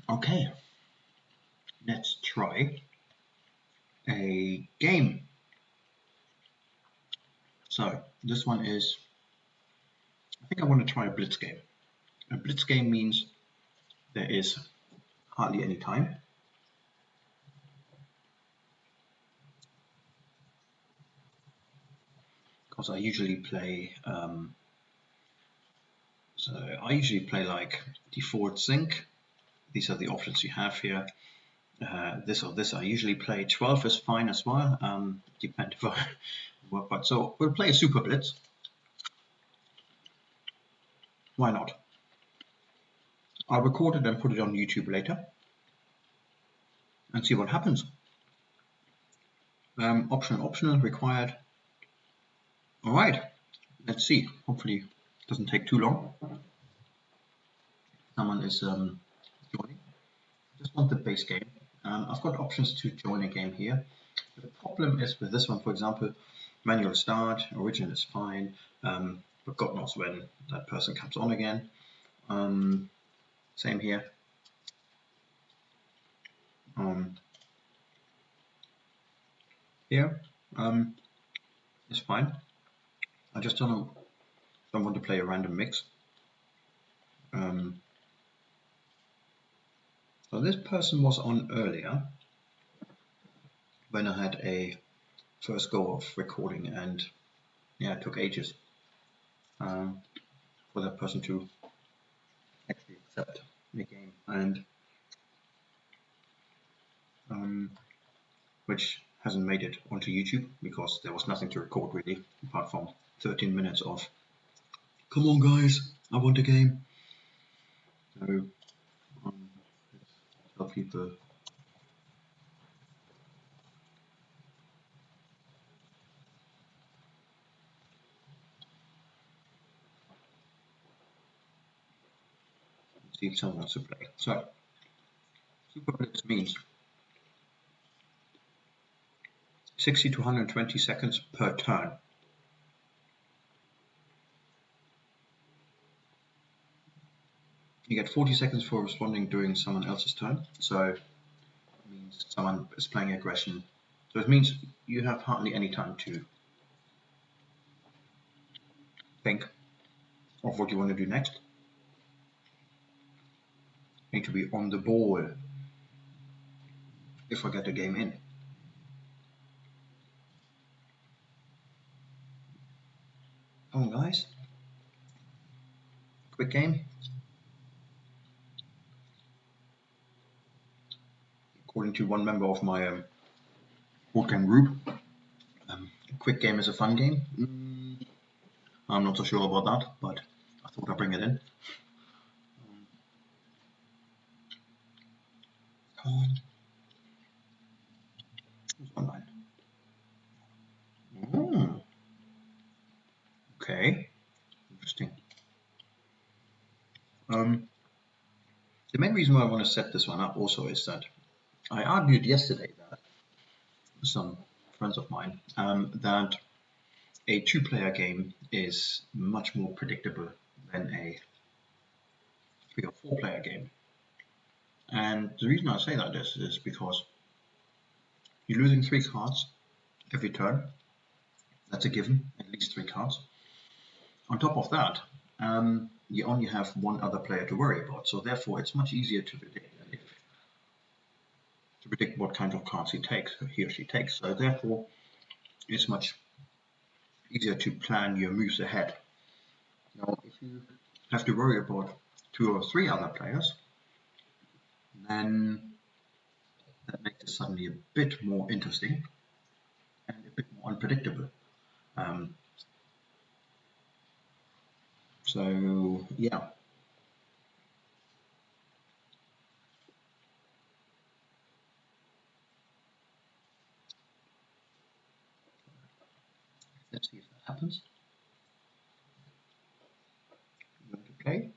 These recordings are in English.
Okay, let's try a game. So this one is, I think I want to try a Blitz game. A Blitz game means there is hardly any time. Because I usually play, like default sync. These are the options you have here. This or this I usually play. 12 is fine as well. Depend if I work, but so we'll play a Super Blitz. Why not? I'll record it and put it on YouTube later and see what happens. Optional, required. All right, let's see. Hopefully it doesn't take too long. Someone is joining. I just want the base game. I've got options to join a game here. The problem is with this one, for example, manual start, origin is fine, but God knows when that person comes on again. Same here. Here is fine. I just don't want to play a random mix. So this person was on earlier when I had a first go of recording, and yeah, it took ages for that person to actually accept the game, and which hasn't made it onto YouTube because there was nothing to record really apart from 13 minutes of "Come on guys, I want a game." So let's tell people. See if someone wants to play. So Super Blitz means 60 to 120 seconds per turn. You get 40 seconds for responding during someone else's turn. So it means someone is playing aggression. So it means you have hardly any time to think of what you want to do next. You need to be on the ball if I get the game in. Come on guys, quick game. According to one member of my board game group, quick game is a fun game. I'm not so sure about that, but I thought I'd bring it in. Come on. Who's online? Okay, interesting. The main reason why I want to set this one up also is that I argued yesterday that some friends of mine that a two-player game is much more predictable than a 3 or 4-player game. And the reason I say that is because you're losing 3 cards every turn. That's a given, at least 3 cards. On top of that, you only have one other player to worry about, so therefore it's much easier to predict what kind of cards he or she takes. So therefore, it's much easier to plan your moves ahead. Now, if you have to worry about 2 or 3 other players, then that makes it suddenly a bit more interesting and a bit more unpredictable. So yeah. Let's see if that happens. I'm going to play.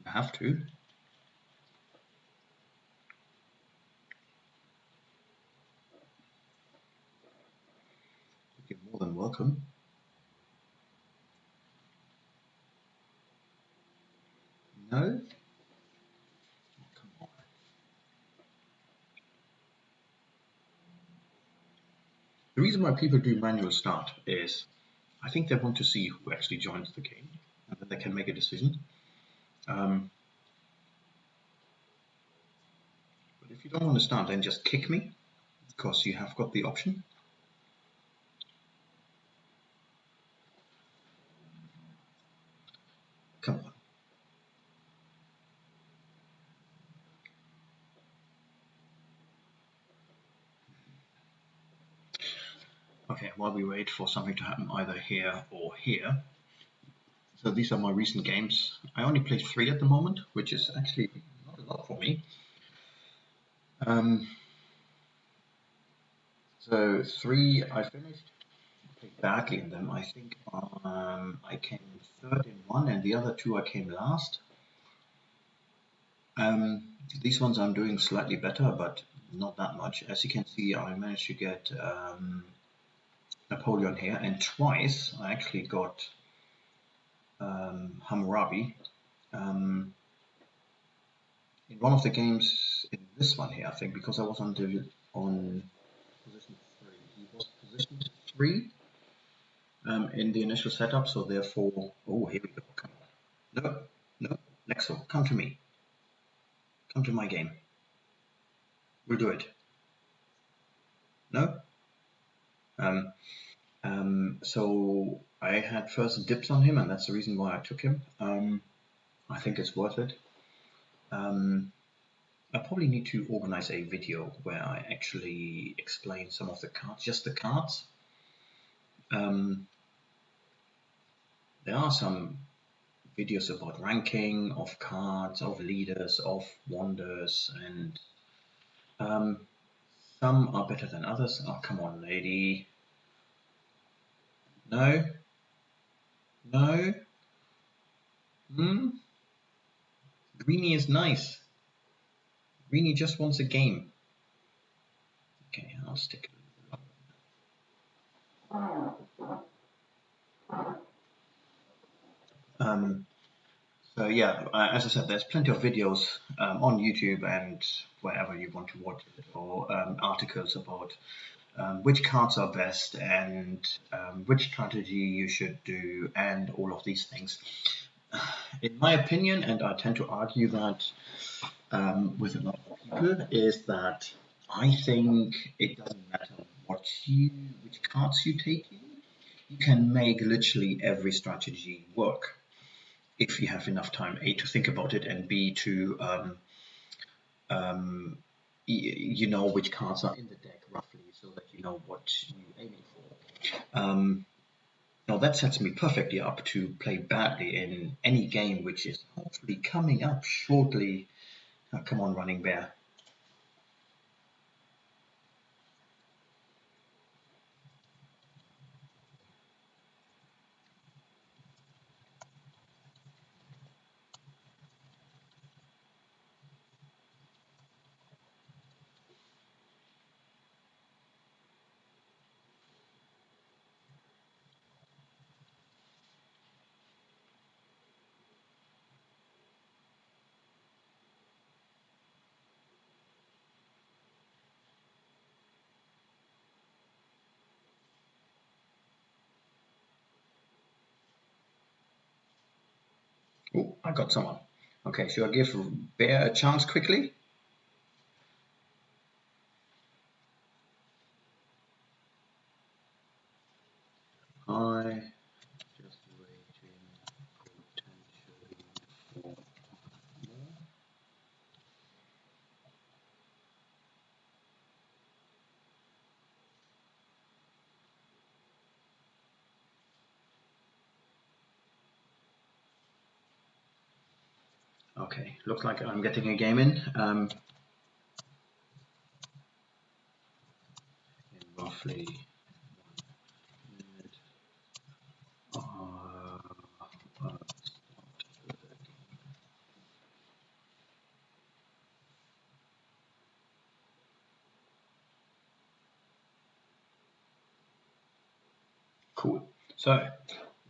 I have to. welcome. No? Come on. The reason why people do manual start is I think they want to see who actually joins the game, and then they can make a decision. But if you don't want to start, then just kick me, because you have got the option. Come on. Okay, while we wait for something to happen either here or here. So these are my recent games. I only played 3 at the moment, which is actually not a lot for me. So 3 I finished. I played badly in them. I think I came third in one, and the other 2 I came last. These ones I'm doing slightly better, but not that much. As you can see, I managed to get Napoleon here, and twice I actually got Hammurabi. In one of the games, in this one here, I think, because I was on position 3. He was positioned 3 in the initial setup, so therefore, oh, here we go. Come on. No, no, Nexo, come to me. Come to my game. We'll do it. No? So I had first dips on him, and that's the reason why I took him. I think it's worth it. I probably need to organize a video where I actually explain some of the cards, just the cards. There are some videos about ranking of cards, of leaders, of wonders, and some are better than others. Oh, come on, lady. No? No? Greenie is nice. Greenie just wants a game. Okay, I'll stick it. So yeah, as I said, there's plenty of videos on YouTube and wherever you want to watch it, or articles about which cards are best and which strategy you should do, and all of these things. In my opinion, and I tend to argue that with a lot of people, is that I think it doesn't matter which cards you take in. You can make literally every strategy work if you have enough time, A, to think about it, and B, to you know which cards are in the deck roughly, so that you know what you're aiming for. Now that sets me perfectly up to play badly in any game which is hopefully coming up shortly. Come on, Running Bear. Oh, I got someone. Okay, should I give Bear a chance quickly? I just waiting potentially for more. Okay, looks like I'm getting a game in roughly 1 minute. Cool. So,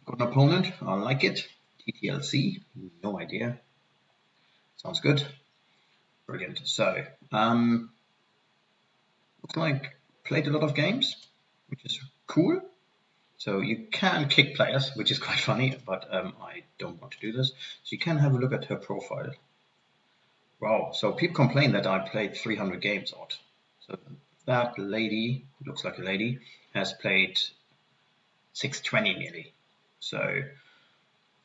got an opponent. I like it. TTLC. No idea. Sounds good. Brilliant. So, looks like played a lot of games, which is cool. So you can kick players, which is quite funny, but I don't want to do this. So you can have a look at her profile. Wow, so people complain that I played 300 games odd. So that lady, looks like a lady, has played 620 nearly. So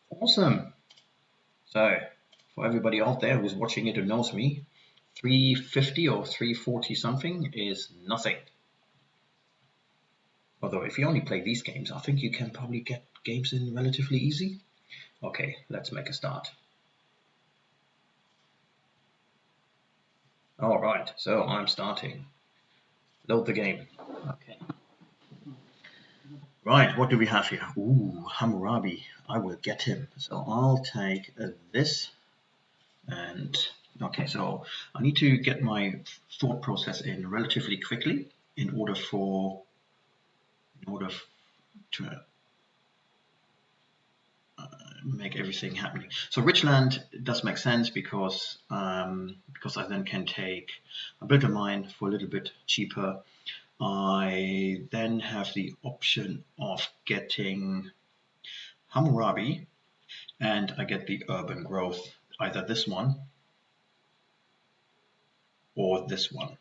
awesome. So for everybody out there who's watching it who knows me, 350 or 340 something is nothing. Although if you only play these games, I think you can probably get games in relatively easy. Okay, let's make a start. All right, so I'm starting. Load the game. Okay. Right, what do we have here? Ooh, Hammurabi. I will get him. So I'll take this. And okay, so I need to get my thought process in relatively quickly in order to make everything happening. So Richland does make sense because I then can take a bit of mine for a little bit cheaper. I then have the option of getting Hammurabi, and I get the urban growth, either this one or this one,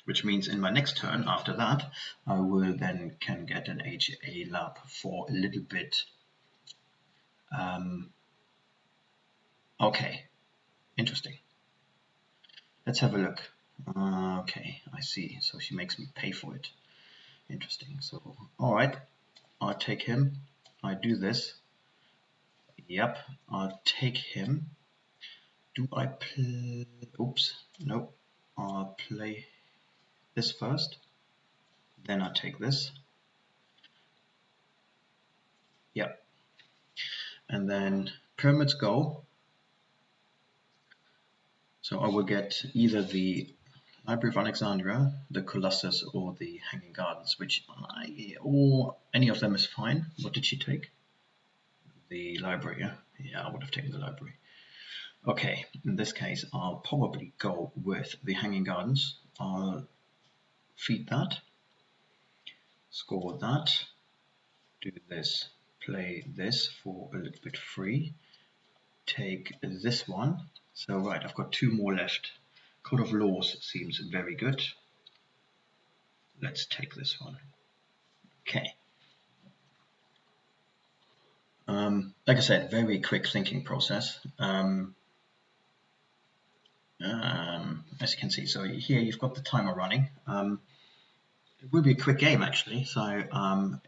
which means in my next turn after that, I will then can get an HA lab for a little bit. Okay, interesting. Let's have a look. Okay, I see. So she makes me pay for it. Interesting. So, all right, I'll take him. I do this. Yep, I'll take him. Do I play? Oops, nope. I'll play this first. Then I'll take this. Yep. And then pyramids go. So I will get either the Library of Alexandria, the Colossus, or the Hanging Gardens, or any of them is fine. What did she take? The library, yeah? Yeah, I would have taken the library. Okay, in this case, I'll probably go with the Hanging Gardens. I'll feed that, score that, do this, play this for a little bit free, take this one. So right, I've got two more left. Code of Laws seems very good. Let's take this one. Okay. Like I said, very quick thinking process. As you can see, so here you've got the timer running. It will be a quick game actually, so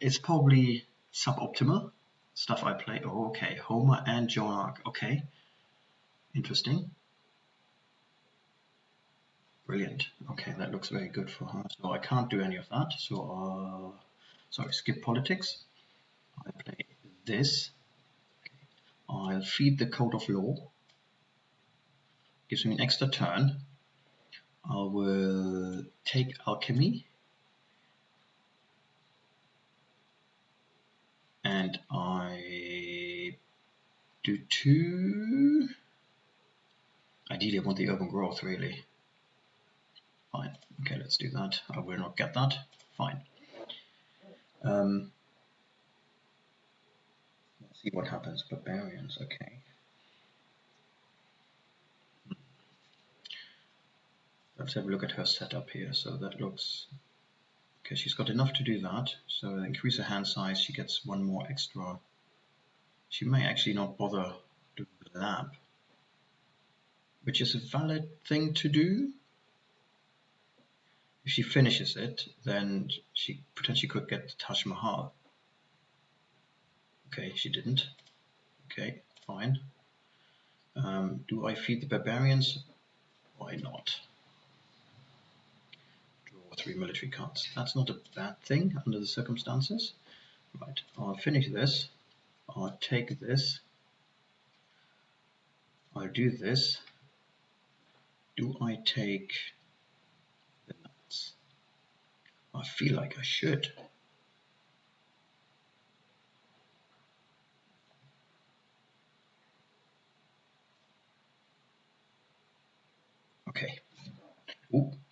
it's probably suboptimal stuff I play. Oh, okay, Homer and Joan Arc. Okay, interesting. Brilliant. Okay, that looks very good for her. So I can't do any of that. So, sorry, skip politics. I play this. Okay. I'll feed the Code of Law. Gives me an extra turn. I will take Alchemy. And I do two. Ideally, I want the urban growth, really. Fine. Okay, let's do that. I will not get that. Fine. Let's see what happens. Barbarians. Okay. Let's have a look at her setup here. So that looks okay. She's got enough to do that. So increase her hand size. She gets one more extra. She may actually not bother doing the lab, which is a valid thing to do. If she finishes it, then she potentially could get the Taj Mahal. Okay, she didn't. Okay, fine. Do I feed the barbarians? Why not? Draw 3 military cards. That's not a bad thing under the circumstances. Right, I'll finish this. I'll take this. I'll do this. Do I take the nuts? I feel like I should.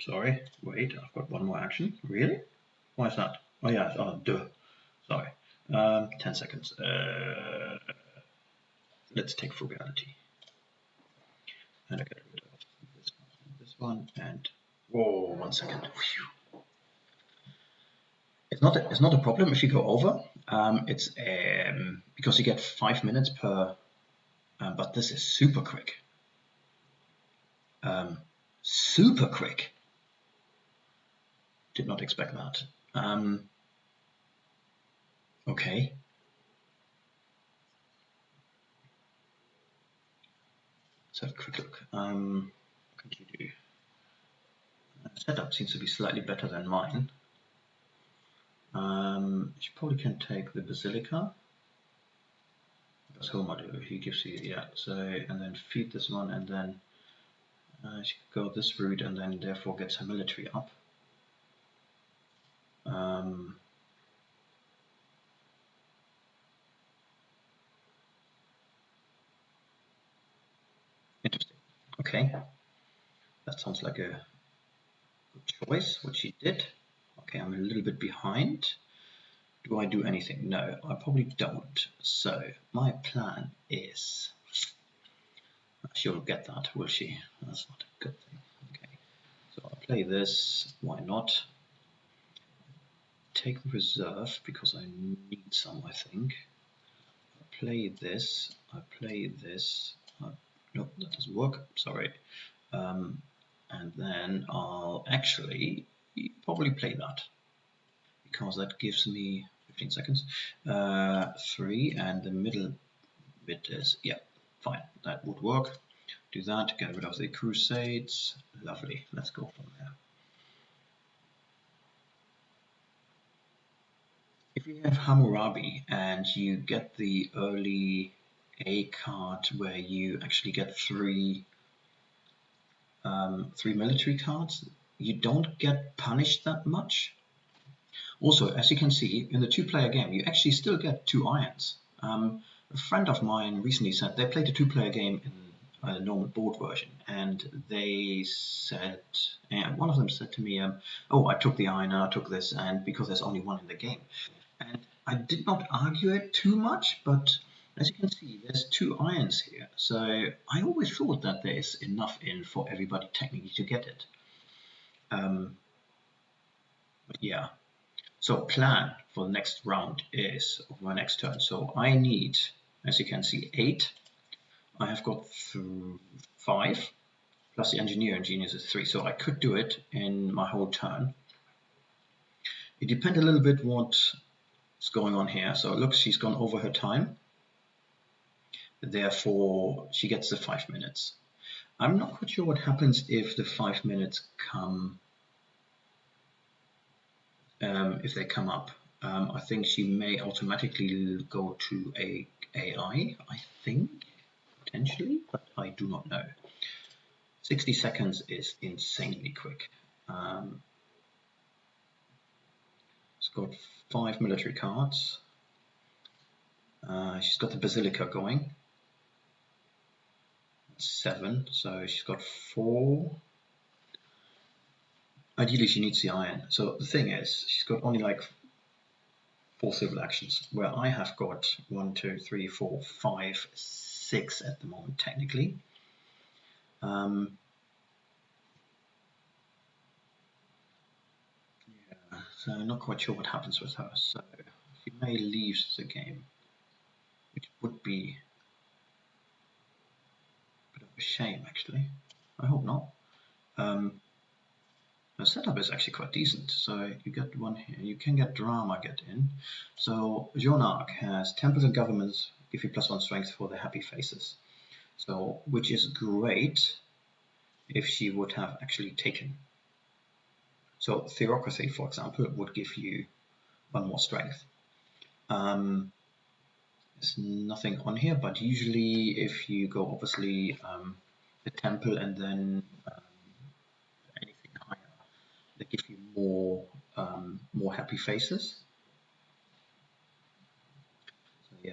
sorry, wait, I've got one more action. Really? Why is that? Oh yeah, oh duh. Sorry. 10 seconds. Let's take frugality. And I get rid of this one, and whoa, 1 second. Whew. It's not a problem if you go over. It's because you get 5 minutes per, but this is super quick. Super quick. Did not expect that. Okay. Let's have a quick look. What can you do? Setup seems to be slightly better than mine. You probably can take the Basilica. That's Homer do. He gives you, yeah. So, and then feed this one, and then she could go this route, and then therefore gets her military up. Interesting. Okay. That sounds like a good choice, what she did. Okay, I'm a little bit behind. Do I do anything? No, I probably don't. So my plan is, she'll get that, will she? That's not a good thing. Okay, so I'll play this. Why not? Take the reserve because I need some, I think. I play this. I play this. Nope, that doesn't work. Sorry. And then I'll actually probably play that because that gives me 15 seconds. 3, and the middle bit is, yeah, fine, that would work. Do that, get rid of the Crusades. Lovely, let's go from there. If you have Hammurabi and you get the early A card where you actually get three military cards, you don't get punished that much. Also, as you can see, in the 2-player game, you actually still get 2 irons. A friend of mine recently said they played a 2-player game in a normal board version, and they said, and one of them said to me, oh, I took the iron and I took this, and because there's only one in the game. And I did not argue it too much, but as you can see, there's 2 irons here. So I always thought that there's enough in for everybody technically to get it. But yeah. So plan for the next round is, of my next turn. So I need, as you can see, 8. I have got 5, plus the engineer. Genius is 3. So I could do it in my whole turn. It depends a little bit what's going on here. So it looks she's gone over her time. Therefore, she gets the 5 minutes. I'm not quite sure what happens if the 5 minutes come, if they come up. I think she may automatically go to a AI, I think, potentially, but I do not know. 60 seconds is insanely quick. It's got 5 military cards. She's got the Basilica going. 7, so she's got 4. Ideally, she needs the iron. So the thing is, she's got only like 4 civil actions, where I have got 1, 2, 3, 4, 5, 6 at the moment, technically. Yeah, so I'm not quite sure what happens with her. So she may leave the game, which would be a bit of a shame, actually. I hope not. The setup is actually quite decent. So you get one here. You can get drama get in. So Jeanne d'Arc has temples and governments give you +1 strength for the happy faces. So which is great if she would have actually taken. So theocracy, for example, would give you 1 more strength. There's nothing on here, but usually if you go obviously the temple and then anything higher, they give you more happy faces. So yeah,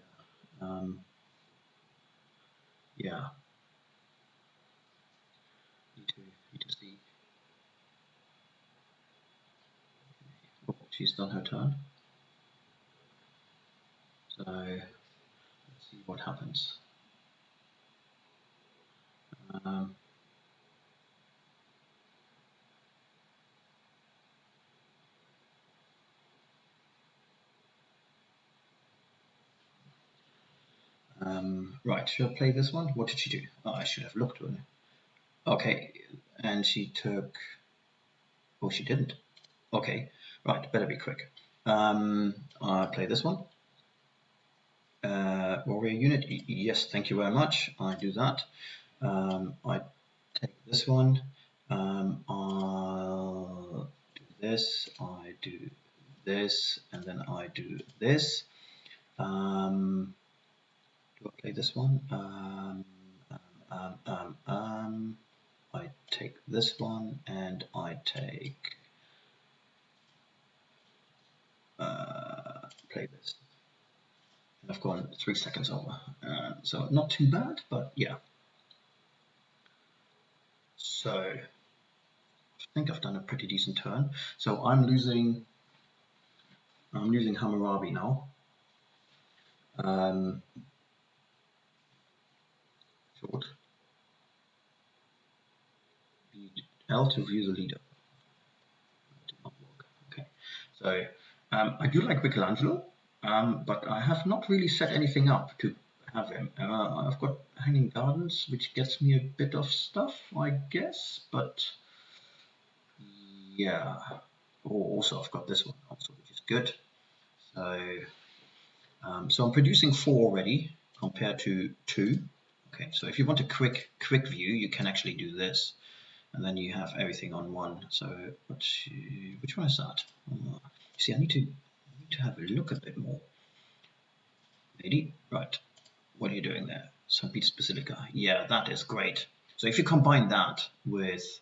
yeah. Need to see. she's done her turn. So let's see what happens. Right, should I play this one? What did she do? Oh, I should have looked at it. Okay, and she took. Oh, she didn't. Okay, right, better be quick. I play this one. Warrior unit, yes, thank you very much. I do that. I take this one. I'll do this. I do this, and then I do this. Do I play this one? I take this one, and I take play this. And I've gone 3 seconds over, so not too bad, but yeah. So I think I've done a pretty decent turn. So I'm losing Hammurabi now. Short. L to view the leader. Did not work. Okay. So I do like Michelangelo, but I have not really set anything up to have him. I've got Hanging Gardens, which gets me a bit of stuff, I guess, but yeah. Oh, also I've got this one also, which is good. So I'm producing 4 already compared to 2. Okay, so if you want a quick view, you can actually do this, and then you have everything on one. So which one is that? See, I need to have a look a bit more. Lady, right? What are you doing there? St. Peter's Basilica. Yeah, that is great. So if you combine that with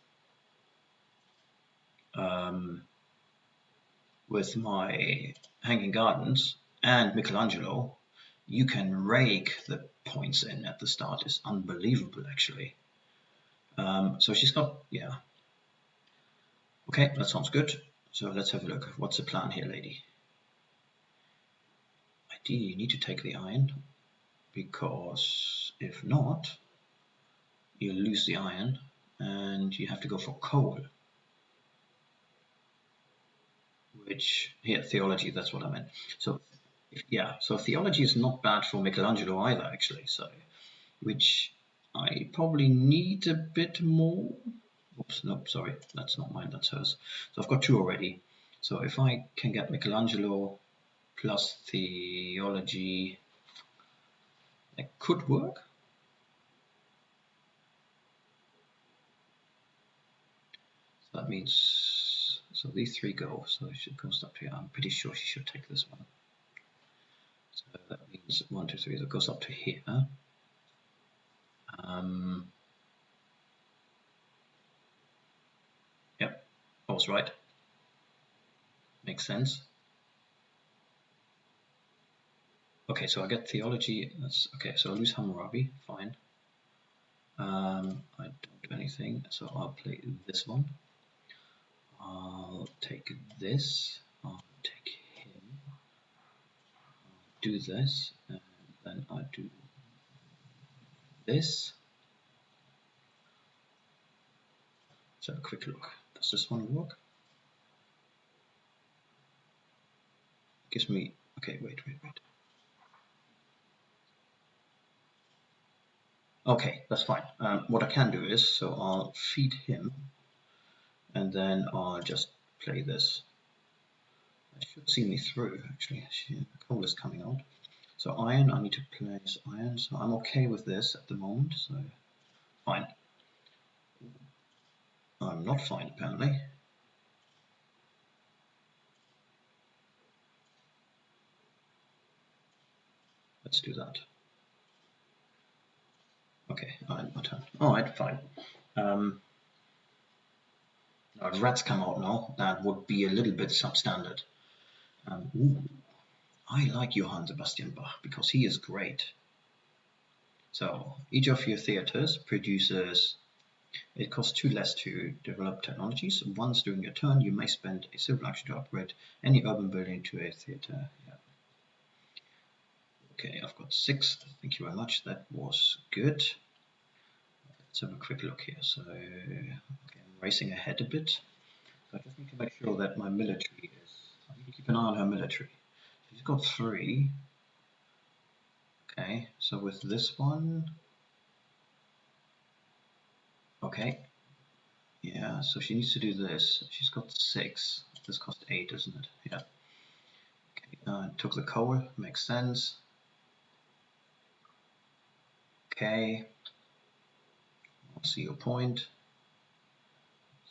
my Hanging Gardens and Michelangelo, you can rake the points in at the start. It's unbelievable, actually. So she's got, yeah. Okay, that sounds good. So let's have a look. What's the plan here, lady? Ideally, you need to take the iron, because if not, you lose the iron and you have to go for coal. Which, here, theology, that's what I meant. So, yeah, so theology is not bad for Michelangelo either, actually. So, which I probably need a bit more. Oops, nope, sorry, that's not mine, that's hers. So I've got 2 already. So if I can get Michelangelo plus theology, that could work. So that means, so these 3 go, so it goes up here. I'm pretty sure she should take this one. So that means 1, 2, 3, that goes up to here. Yep, I was right. Makes sense. Okay, so I get theology. That's okay. So I lose Hammurabi. Fine. I don't do anything, so I'll play this one. I'll take this. I'll take him. I'll do this, and then I do this. So a quick look. Does this one work? Gives me. Okay, wait. Okay, that's fine. What I can do is, so I'll feed him, and then I'll just play this. That should see me through, actually. Coal is coming out. So iron, I need to place iron, so I'm okay with this at the moment, so fine. I'm not fine, apparently. Let's do that. Okay, iron, my turn. Alright, fine. Now, if rats come out now, that would be a little bit substandard. Ooh, I like Johann Sebastian Bach because he is great. So each of your theaters produces It costs 2 less to develop technologies. Once during your turn, you may spend a civil action to upgrade any urban building to a theatre. Yeah. Okay, I've got 6. Thank you very much. That was good. Let's have a quick look here. So, okay, I'm racing ahead a bit. So I just need to make sure that my military is. I need to keep an eye on her military. She's got 3. Okay, so with this one. Okay. Yeah, so she needs to do this. She's got 6. This cost 8, isn't it? Yeah. Okay, took the coal. Makes sense. Okay. I'll see your point.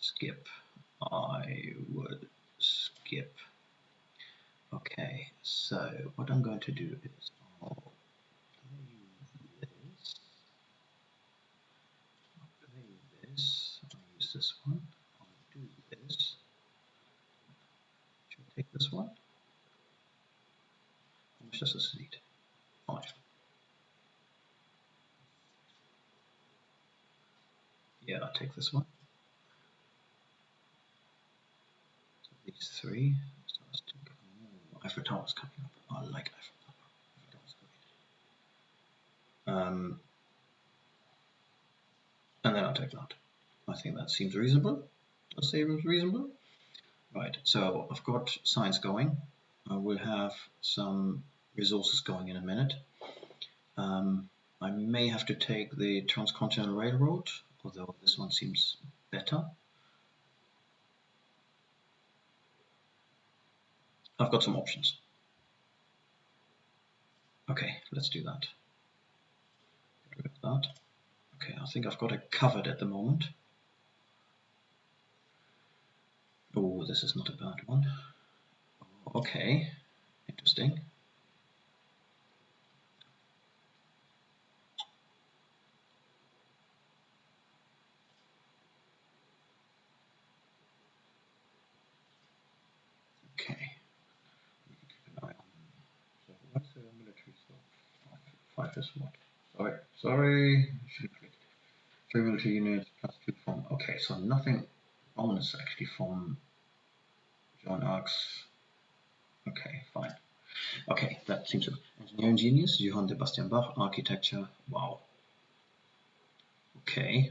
Skip. I would skip. Okay, so what I'm going to do is I'll play this. I'll use this one. I'll do this. Should I take this one? How much does this need? 5. Yeah, I'll take this one. So these 3. So let's take, Eiffel Tower's coming up. I like Eiffel Tower. Eiffel Tower's great. And then I'll take that. I think that seems reasonable. Does seem reasonable? Right, so I've got science going. I will have some resources going in a minute. I may have to take the Transcontinental Railroad, although this one seems better. I've got some options. Okay, let's do that. Get rid of that. Okay, I think I've got it covered at the moment. Oh, this is not a bad one. Okay, interesting. Okay. Keep an eye on. So what's the military stuff? 5 is what? Sorry. 3 military units plus 2 from. Okay, so nothing bonus actually from John Arcs. Okay, fine. Okay, that seems to. Engineering genius, Johann Sebastian Bach, architecture. Wow. Okay.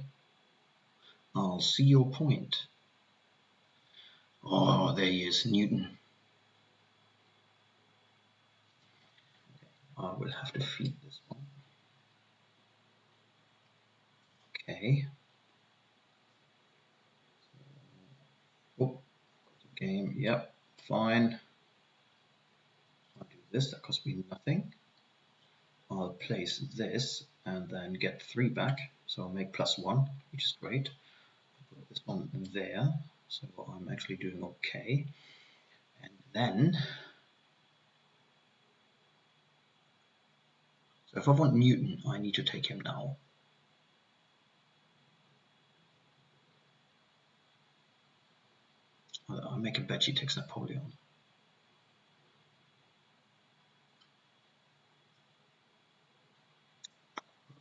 I'll see your point. Oh, there he is, Newton. I will have to feed this one. Okay. Oh, game. Yep, fine. I'll do this. That costs me nothing. I'll place this and then get 3 back. So I'll make +1, which is great. I'll put this one there. So I'm actually doing okay. And then, so if I want Newton, I need to take him now. I'll make a bet she takes Napoleon.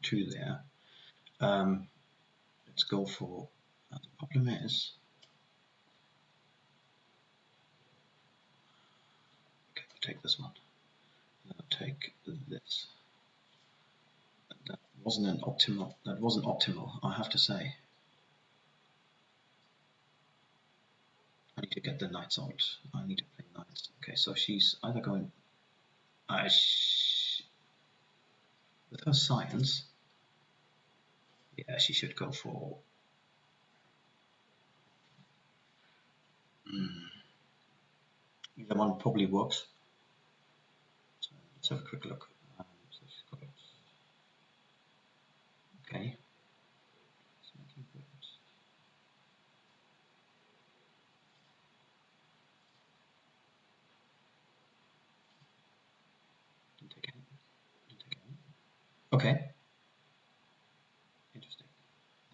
Two there. Let's go for. The problem is. Okay, I'll take this one. I'll take this. That wasn't optimal. That wasn't optimal, I have to say. I need to get the knights out. I need to play knights. Okay, so she's either going. With her science, yeah, she should go for. Either one probably works. So let's have a quick look. So she's got. Okay. Didn't take any. Didn't take any. Okay. Interesting.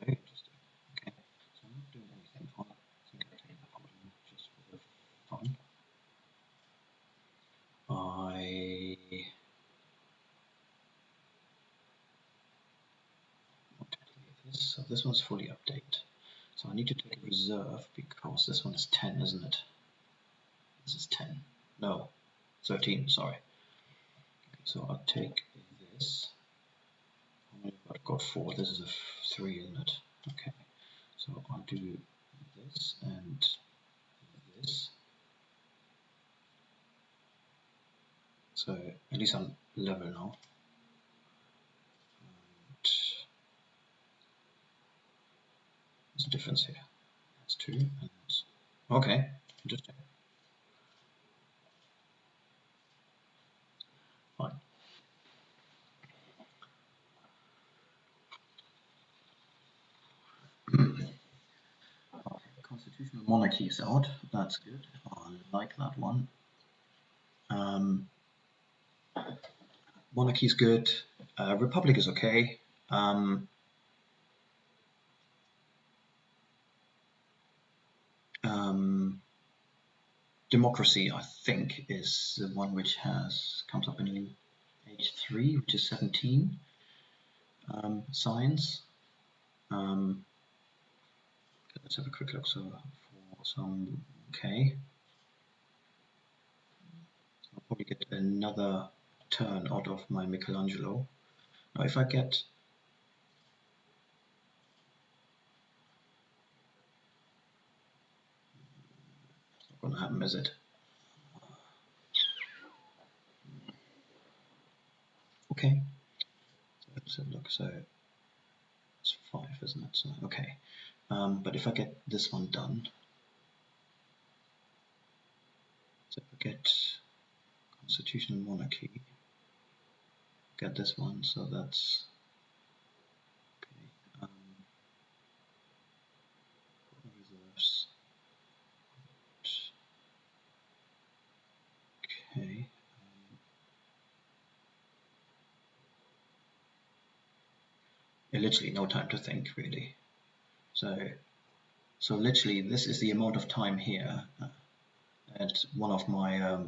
Very interesting. Okay. So I'm not doing anything. I think I'll take Napoleon just for the fun. I want to play this, so this one's fully updated. So I need to take a reserve because this one is 10, isn't it? This is 10. No, 13, sorry. Okay, so I'll take this. I've got 4. This is a 3, isn't it? Okay. So I'll do this and this. So at least I'm level now. And there's a difference here. That's 2 and that's okay. Interesting. Fine. Okay, constitutional monarchy is out. That's good. I like that one. Monarchy is good. Republic is okay. Democracy, I think, is the one which comes up in age 3, which is 17. Science. Let's have a quick look. So for some, okay. So I'll probably get another turn out of my Michelangelo. Now, if I get, it's not going to happen, is it? Okay. So let's have a look. So it's 5, isn't it? So okay. But if I get this one done, so if I get constitutional monarchy, get this one, so that's okay. Reserves. Okay. Literally no time to think, really. So literally this is the amount of time here that one of my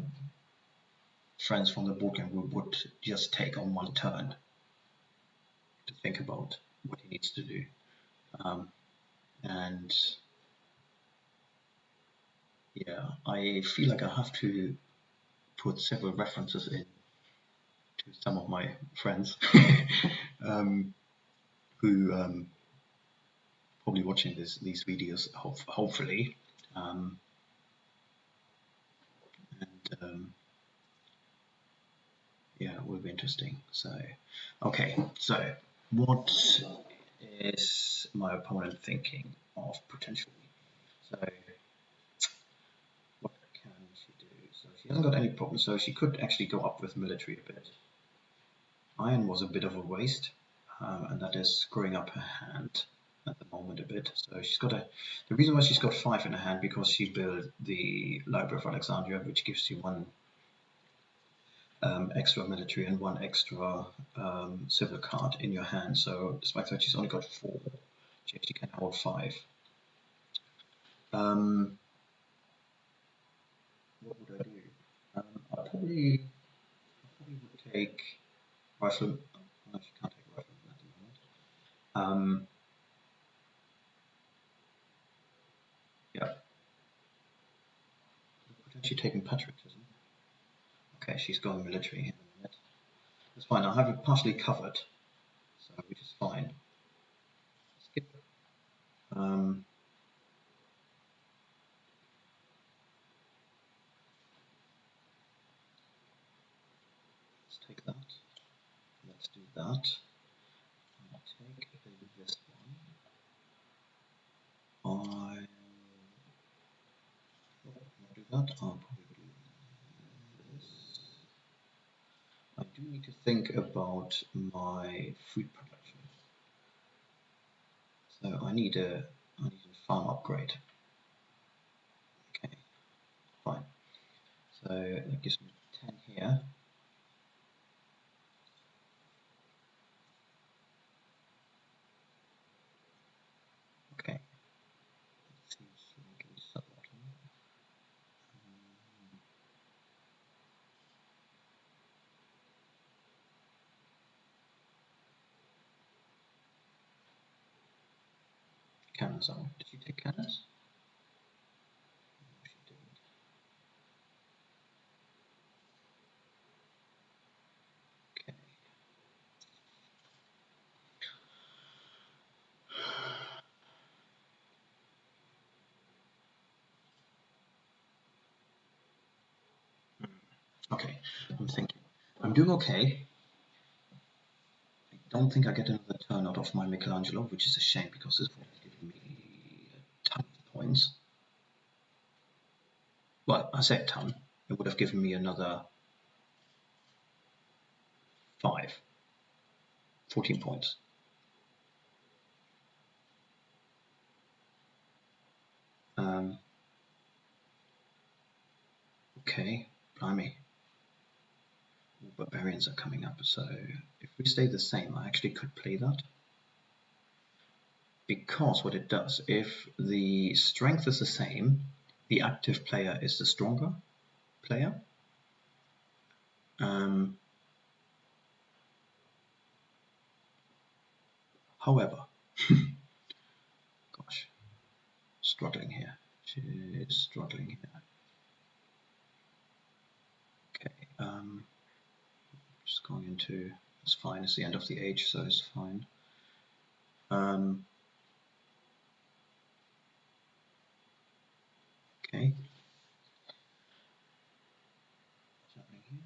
friends from the bootcamp group would just take on one turn to think about what he needs to do. And yeah, I feel like I have to put several references in to some of my friends who probably watching these videos, hopefully. Yeah, it will be interesting. So, okay, so what is my opponent thinking of potentially? So, what can she do? So she hasn't got any problems, so she could actually go up with military a bit. Iron was a bit of a waste, and that is screwing up her hand at the moment a bit. So she's got the reason why she's got 5 in her hand, because she built the Library of Alexandria, which gives you 1 extra military and 1 extra civil card in your hand. So despite that she's only got 4, she actually can hold 5. What would I do? I probably would take rifle. No, she can't take rifle at the moment. Yeah, potentially taking patriotism. Okay, she's going military in a minute. That's fine. I have it partially covered, so which is fine. Skip. Let's take that. Let's do that. I'll take this one. I'll do that. I'll probably do this. I do need to think about my food production. So I need a farm upgrade. Okay, fine. So that gives me 10 here. Okay. That seems slightly suboptimal. cannons out. Did you take cannons? No, she didn't. Okay. Okay, I'm thinking. I'm doing okay. I don't think I get another turn out of my Michelangelo, which is a shame because this would have given me a ton of points. Well, I say a ton. It would have given me another 14 points. Okay, blimey. Barbarians are coming up, so if we stay the same, I actually could play that. Because what it does, if the strength is the same, the active player is the stronger player. However, gosh, struggling here. She is struggling here. Okay, just going into, it's fine, it's the end of the age, so it's fine. Okay. What's happening here?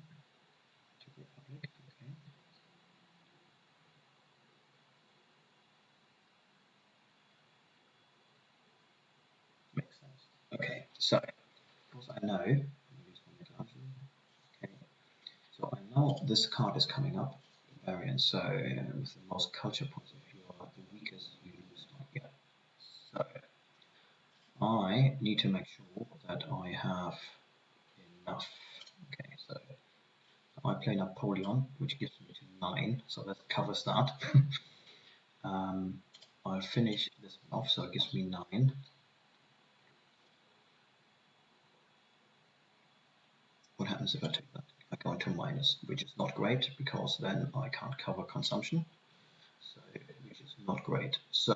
Czech Republic, okay. Makes sense. Okay, so, because I know, okay, so I know this card is coming up, variant, so with the most culture points, if you are the weakest, you lose one. Yeah. So, I need to make sure that I have enough. Okay, so I play Napoleon, which gives me to 9, so that covers that. I'll finish this one off, so it gives me 9. What happens if I take that? I go into minus, which is not great, because then I can't cover consumption, so which is not great. So,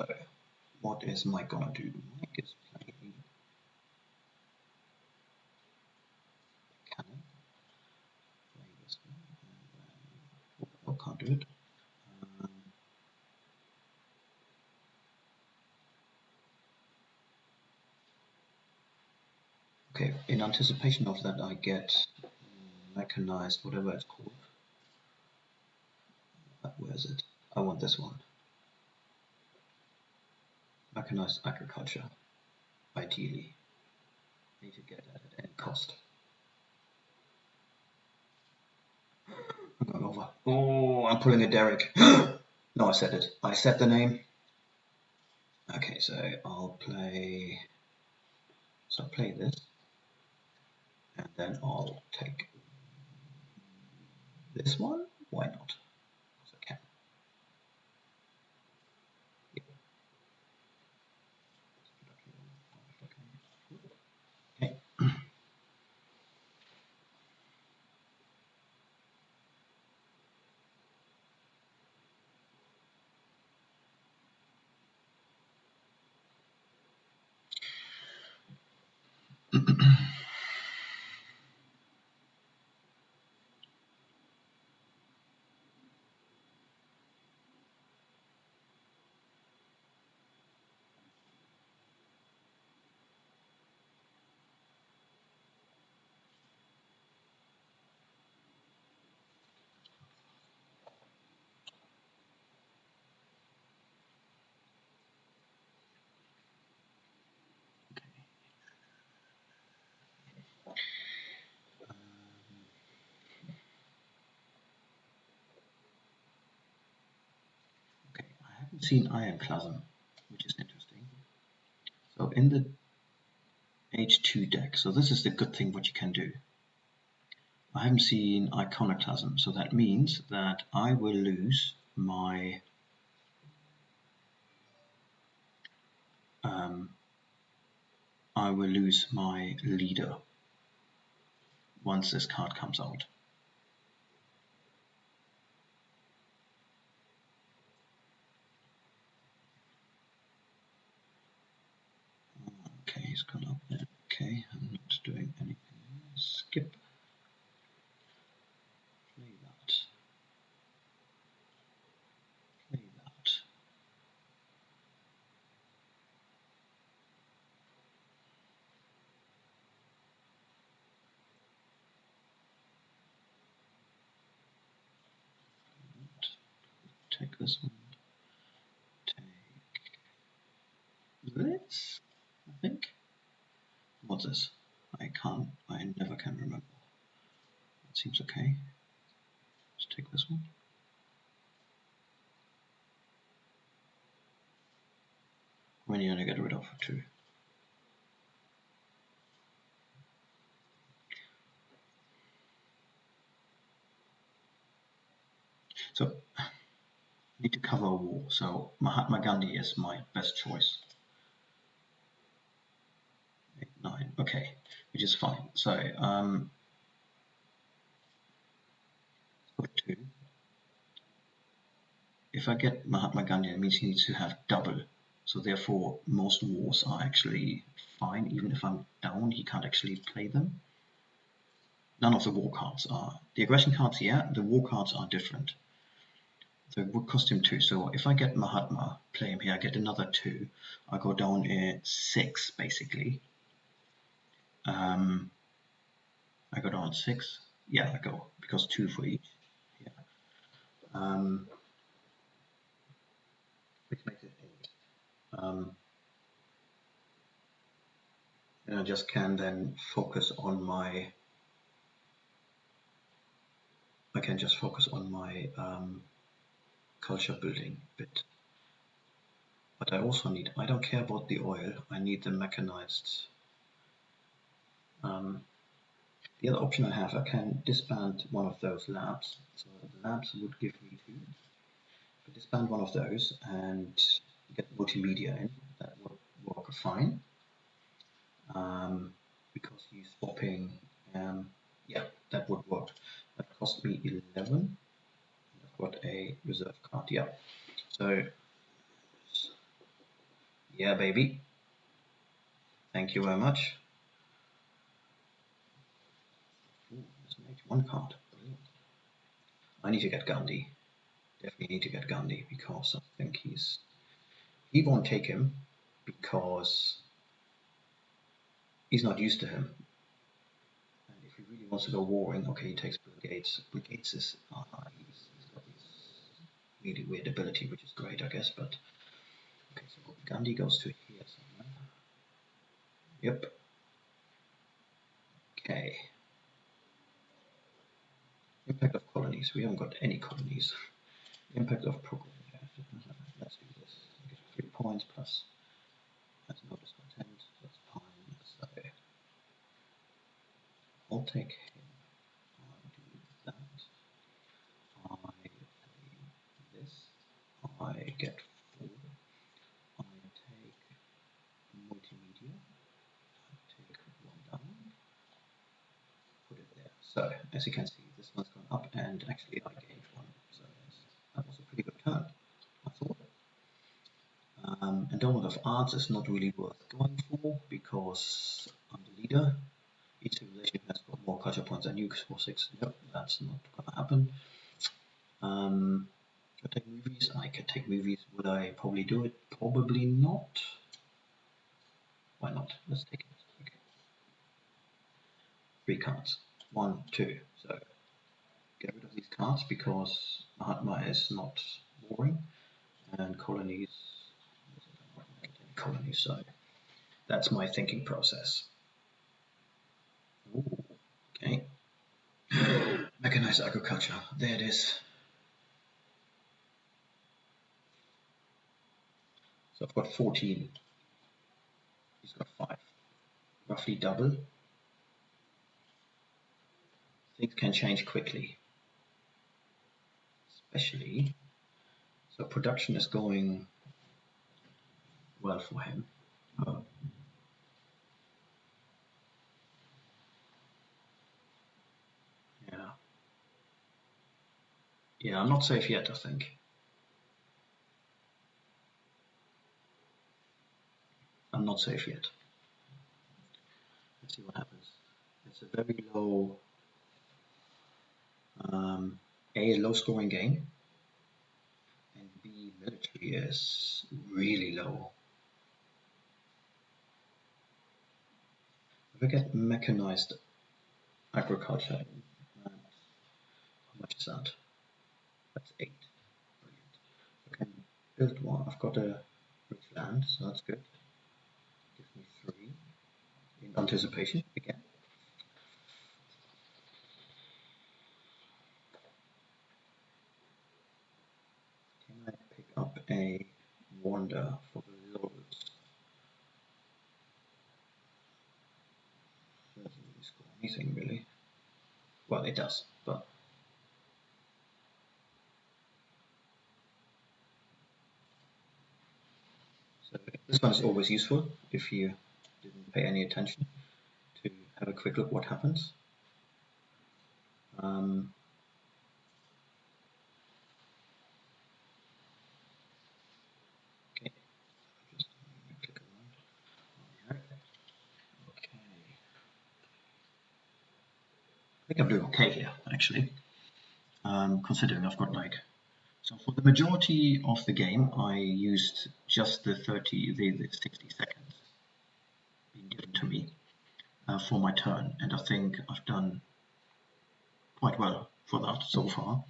what is Mike gonna do? Mike is playing cannon. Playing this one, and then, can't do it. Okay, in anticipation of that, I get mechanized, whatever it's called. Where is it? I want this one. Mechanized agriculture, ideally. I need to get that at any cost. I'm going over. Oh, I'm pulling a Derek. No, I said it. I said the name. Okay, so I'll play. So I'll play this, and then I'll take this one. Why not? Because I can. Yeah. Okay. Okay, I haven't seen Ironclasm, which is interesting. So in the H2 deck, so this is the good thing what you can do. I haven't seen Iconoclasm, so that means that I will lose my leader once this card comes out. he's gone up there. Okay, I'm not doing anything. Skip. Play that. Play that. Take this one. Take Blitz, I think. What's this? I never can remember. It seems okay. Let's take this one. When you're gonna get rid of 2. So I need to cover a wall. So Mahatma Gandhi is my best choice. 8, 9. Okay, which is fine. So put 2. If I get Mahatma Gandhi, it means he needs to have double. So therefore, most wars are actually fine. Even if I'm down, he can't actually play them. None of the war cards are. The aggression cards, yeah. The war cards are different. So it would cost him 2. So if I get Mahatma, play him here, I get another 2. I go down 6, basically. I go down 6. Yeah, I go, because 2 for each. Yeah. Which makes it 8. And I just can then focus on my. I can just focus on my culture building bit. But I also need. I don't care about the oil. I need the mechanized. The other option I have, I can disband one of those labs. So the labs would give me 2. But disband one of those and get multimedia in. That would work fine. Because he's swapping. Yeah, that would work. That cost me 11. I've got a reserve card. Yeah. So yeah, baby. Thank you very much. Ooh, there's an H1 card. Brilliant. I need to get Gandhi. Definitely need to get Gandhi because I think he won't take him because he's not used to him. And if he really wants to go warring, okay, he takes Bill Gates. Bill Gates is he's got this really weird ability, which is great, I guess. But okay, so Gandhi goes to here somewhere. Yep. Okay. Impact of colonies. We haven't got any colonies. Impact of program. Let's do this. I get 3 points plus. That's no discontent. That's fine. So I'll take him. I do that. I play this. I get 4. I take multimedia. I take 1 down. Put it there. So as you can see, this one's gone up, and actually I gained 1. So that was a pretty good turn, I thought. Endowment of Arts is not really worth going for because I'm the leader. Each civilization has got more culture points than you for 6. Nope, that's not gonna happen. Could I take movies? I could take movies. Would I probably do it? Probably not. Why not? Let's take it. Okay. 3 cards. 1, 2. So get rid of these cards because Mahatma is not boring, and colonies. Colonies. So that's my thinking process. Ooh, okay. Mechanized agriculture. There it is. So I've got 14. He's got 5. Roughly double. Things can change quickly. Especially. So production is going well for him. Yeah. Yeah, I'm not safe yet, I think. I'm not safe yet. Let's see what happens. It's a very low, A, low scoring game, and B, military is really low. If I get mechanized agriculture, how much is that? That's 8. Brilliant. I can build one. I've got a rich land, so that's good. Gives me 3 in anticipation again. Can I pick up a wonder for the lords? Doesn't really score anything really. Well, it does, but so this one is always useful if you didn't pay any attention to have a quick look what happens. Okay, just click around. Okay, I think I'm doing okay here actually. Considering I've got like, so for the majority of the game I used just the 60 seconds being given to me for my turn, and I think I've done quite well for that so far.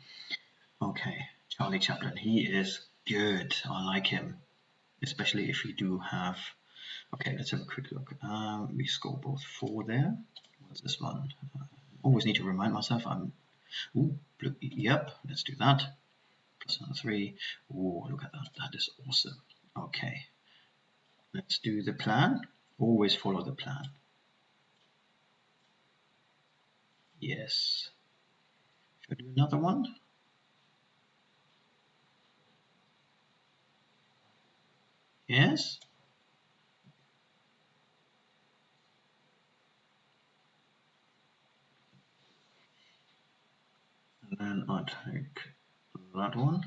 Okay, Charlie Chaplin, he is good. I like him, especially if you do have. Okay, let's have a quick look. We score both 4 there. What's this one? Always need to remind myself I'm. Ooh, blue. Yep, let's do that. Plus another 3. Ooh, look at that. That is awesome. Okay, let's do the plan. Always follow the plan. Yes. Should I do another one? Yes. And then I take that one.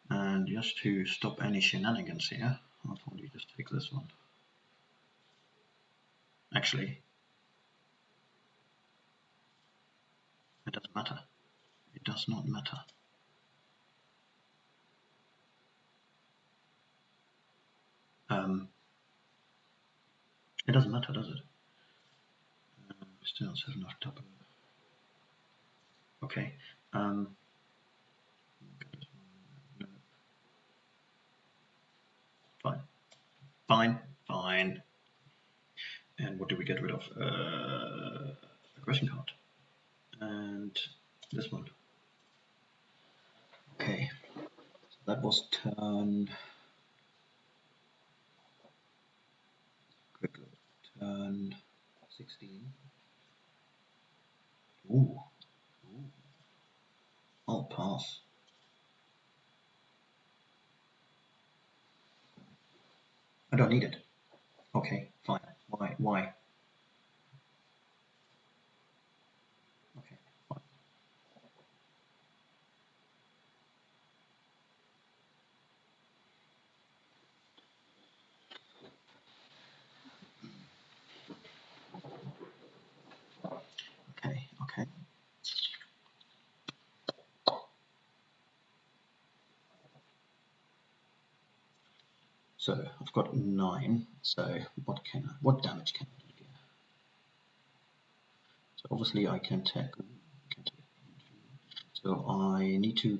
And just to stop any shenanigans here, I'll probably just take this one. Actually, it doesn't matter. It does not matter. It doesn't matter, does it? Still 7 off double. Okay. No. Fine. Fine. Fine. And what do we get rid of? Aggression card. And this one. Okay. So that was turn. Quick look. Turn 16. Ooh. I'll pass. I don't need it. Okay, fine. Why? Okay, fine. Okay. So I've got 9. So what damage can I do here? So obviously I can take. So I need to